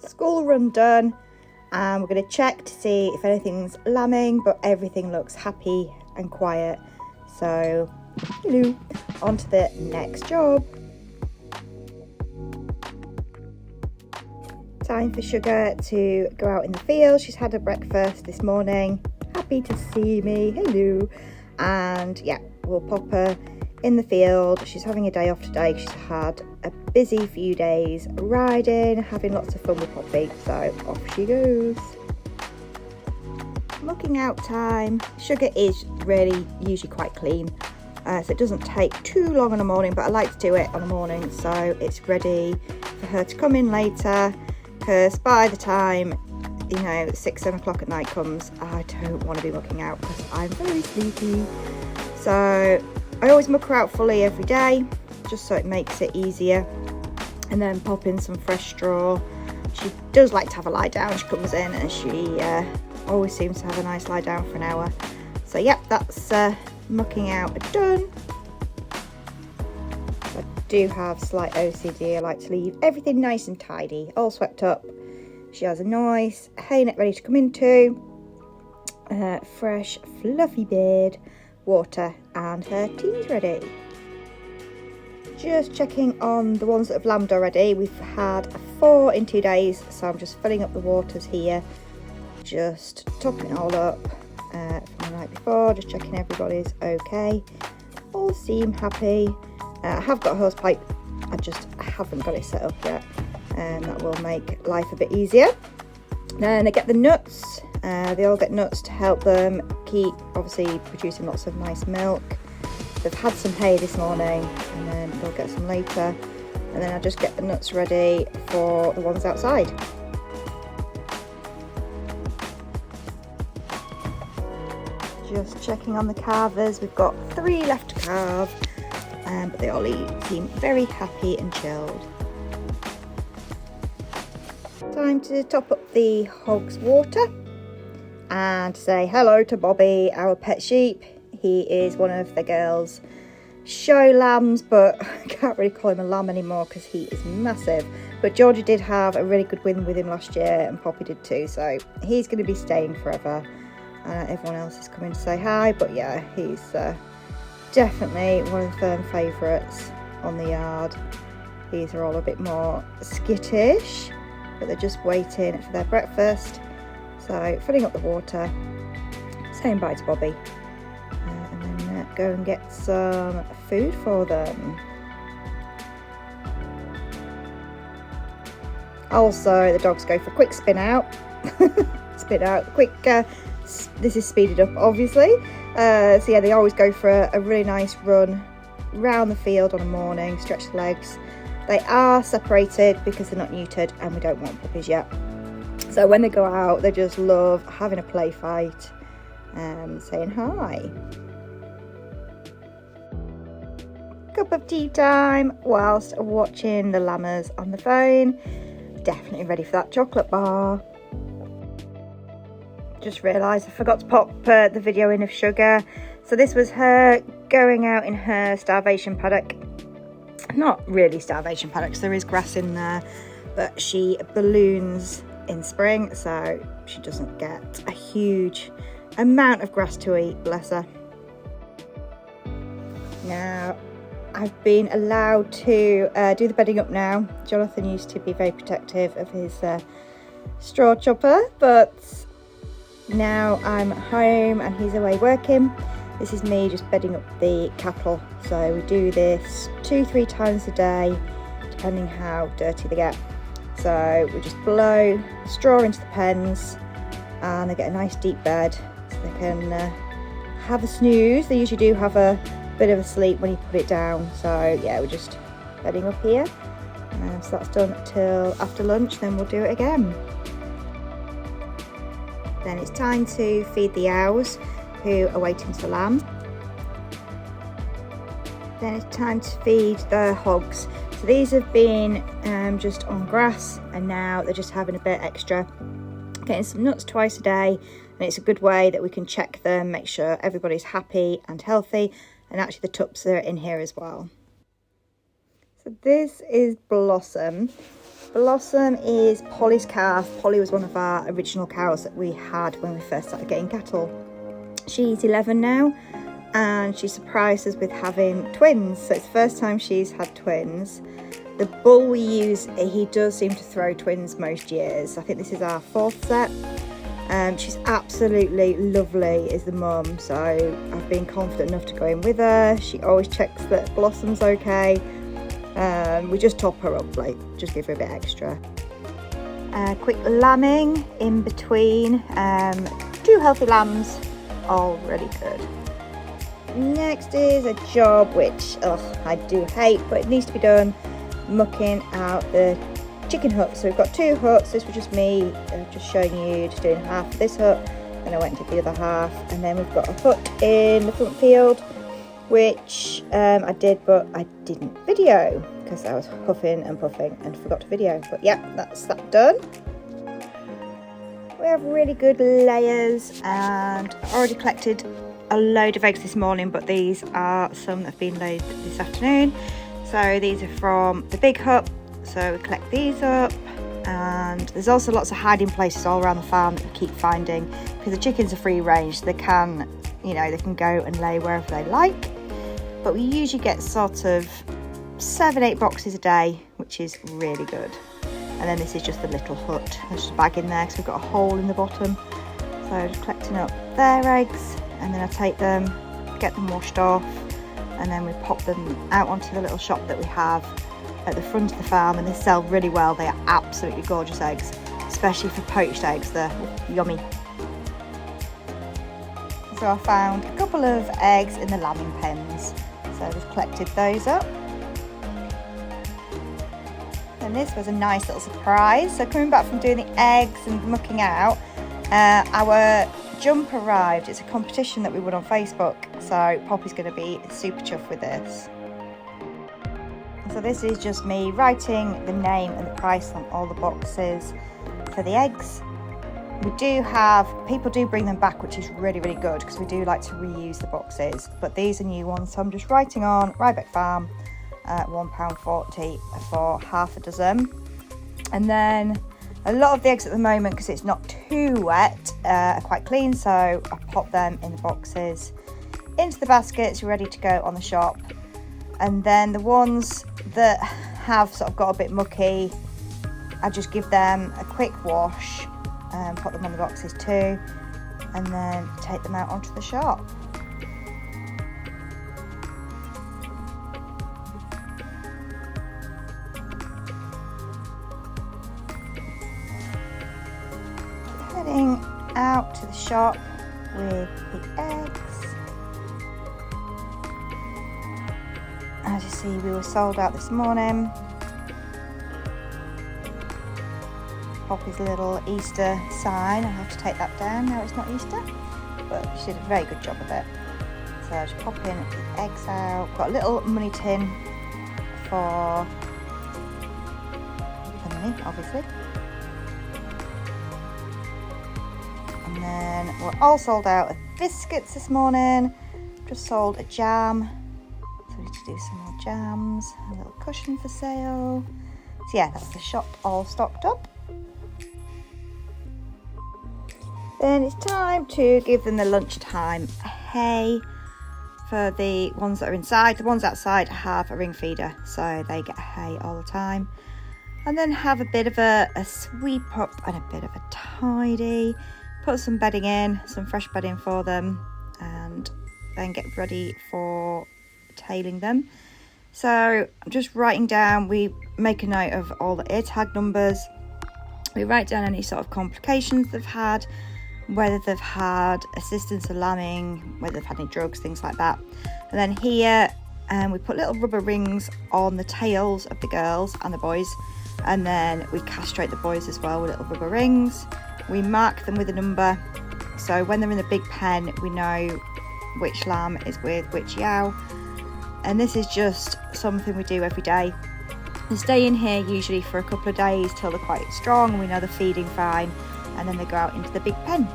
school run done, and we're going to check to see if anything's lambing, but everything looks happy and quiet. So, hello, on to the next job. Time for Sugar to go out in the field. She's had her breakfast this morning. Happy to see me. Hello. And yeah, we'll pop her in the field. She's having a day off today. She's had a busy few days riding, having lots of fun with Poppy. So off she goes. Looking out time. Sugar is really usually quite clean. So it doesn't take too long in the morning, but I like to do it on the morning so it's ready for her to come in later. Because by the time, 6-7 o'clock at night comes, I don't want to be mucking out because I'm very sleepy. So I always muck her out fully every day, just so it makes it easier. And then pop in some fresh straw. She does like to have a lie down. She comes in and she always seems to have a nice lie down for an hour. So yep, that's mucking out done. Do have slight OCD. I like to leave everything nice and tidy, all swept up. She has a nice hay net ready to come into, fresh fluffy bed, water, and her tea's ready. Just checking on the ones that have lambed already. We've had 4 in 2 days, so I'm just filling up the waters here, just topping it all up from the night before, just checking everybody's okay. All seem happy. I have got a hose pipe, I haven't got it set up yet, and that will make life a bit easier. Then I get the nuts. They all get nuts to help them keep obviously producing lots of nice milk. They've had some hay this morning and then they'll get some later, and then I just get the nuts ready for the ones outside. Just checking on the calvers. We've got 3 left to calve. But they all seem very happy and chilled. Time to top up the hog's water and say hello to Bobby, our pet sheep. He is one of the girls' show lambs, but I can't really call him a lamb anymore because he is massive. But Georgia did have a really good win with him last year, and Poppy did too, so he's going to be staying forever. Everyone else is coming to say hi, but yeah, he's definitely one of the firm favourites on the yard. These are all a bit more skittish, but they're just waiting for their breakfast. So filling up the water, saying bye to Bobby, and then go and get some food for them. Also, the dogs go for a quick spin out. Quick. This is speeded up, obviously. So yeah, they always go for a really nice run round the field on a morning, stretch the legs. They are separated because they're not neutered and we don't want puppies yet. So when they go out, they just love having a play fight and saying hi. Cup of tea time whilst watching the llammers on the phone. Definitely ready for that chocolate bar. Just realised I forgot to pop the video in of Sugar. So this was her going out in her starvation paddock. Not really starvation paddock because there is grass in there, but she balloons in spring, so she doesn't get a huge amount of grass to eat, bless her. Now I've been allowed to do the bedding up now. Jonathan used to be very protective of his straw chopper, but now I'm home and he's away working. This is me just bedding up the cattle. So we do this 2-3 times a day, depending how dirty they get. So we just blow straw into the pens and they get a nice deep bed so they can have a snooze. They usually do have a bit of a sleep when you put it down. So yeah, we're just bedding up here. So that's done till after lunch, then we'll do it again. Then it's time to feed the owls who are waiting to lamb. Then it's time to feed the hogs. So these have been just on grass and now they're just having a bit extra. Getting some nuts twice a day, and it's a good way that we can check them, make sure everybody's happy and healthy, and actually the tups are in here as well. So this is Blossom. Blossom is Polly's calf. Polly was one of our original cows that we had when we first started getting cattle. She's 11 now, and she surprised us with having twins. So it's the first time she's had twins. The bull we use, he does seem to throw twins most years. I think this is our 4th set. She's absolutely lovely as the mum, so I've been confident enough to go in with her. She always checks that Blossom's okay. We just top her up, like just give her a bit extra. Quick lambing in between. 2 healthy lambs, all really good. Next is a job which I do hate, but it needs to be done. Mucking out the chicken hut. So we've got 2 huts. This was just me just showing you, just doing half of this hut, then I went to the other half, and then we've got a hut in the front field which I did, but I didn't video because I was huffing and puffing and forgot to video. But yeah, that's that done. We have really good layers, and I already collected a load of eggs this morning, but these are some that have been laid this afternoon. So these are from the big hut, so we collect these up. And there's also lots of hiding places all around the farm that we keep finding, because the chickens are free range. They can, you know, they can go and lay wherever they like. But we usually get sort of 7-8 boxes a day, which is really good. And then this is just the little hut. There's just a bag in there because we've got a hole in the bottom. So just collecting up their eggs, and then I take them, get them washed off, and then we pop them out onto the little shop that we have at the front of the farm, and they sell really well. They are absolutely gorgeous eggs, especially for poached eggs. They're yummy. So I found a couple of eggs in the lambing pens, so I just collected those up. And this was a nice little surprise. So coming back from doing the eggs and mucking out, our jump arrived. It's a competition that we won on Facebook, so Poppy's going to be super chuffed with this. So this is just me writing the name and the price on all the boxes for the eggs. We do have, people do bring them back, which is really, really good, because we do like to reuse the boxes. But these are new ones, so I'm just writing on Rybeck Farm, £1.40 for half a dozen. And then a lot of the eggs at the moment, because it's not too wet, are quite clean, so I pop them in the boxes into the baskets, ready to go on the shop. And then the ones that have sort of got a bit mucky, I just give them a quick wash and put them on the boxes too, and then take them out onto the shop. Heading out to the shop with the eggs. As you see, we were sold out this morning. Poppy's little Easter sign, I have to take that down now it's not Easter, but she did a very good job of it. So just popping the eggs out. Got a little money tin for the money, obviously. And then we're all sold out of biscuits this morning. Just sold a jam. So we need to do some more jams. A little cushion for sale. So yeah, that's the shop all stocked up. Then it's time to give them the lunchtime hay for the ones that are inside. The ones outside have a ring feeder, so they get hay all the time. And then have a bit of a sweep up and a bit of a tidy. Put some bedding in, some fresh bedding for them, and then get ready for tailing them. So I'm just writing down, we make a note of all the ear tag numbers. We write down any sort of complications they've had, whether they've had assistance of lambing, whether they've had any drugs, things like that. And then here we put little rubber rings on the tails of the girls and the boys, and then we castrate the boys as well with little rubber rings. We mark them with a number, so when they're in the big pen we know which lamb is with which yow. And this is just something we do every day. They stay in here usually for a couple of days till they're quite strong and we know they're feeding fine, and then they go out into the big pen.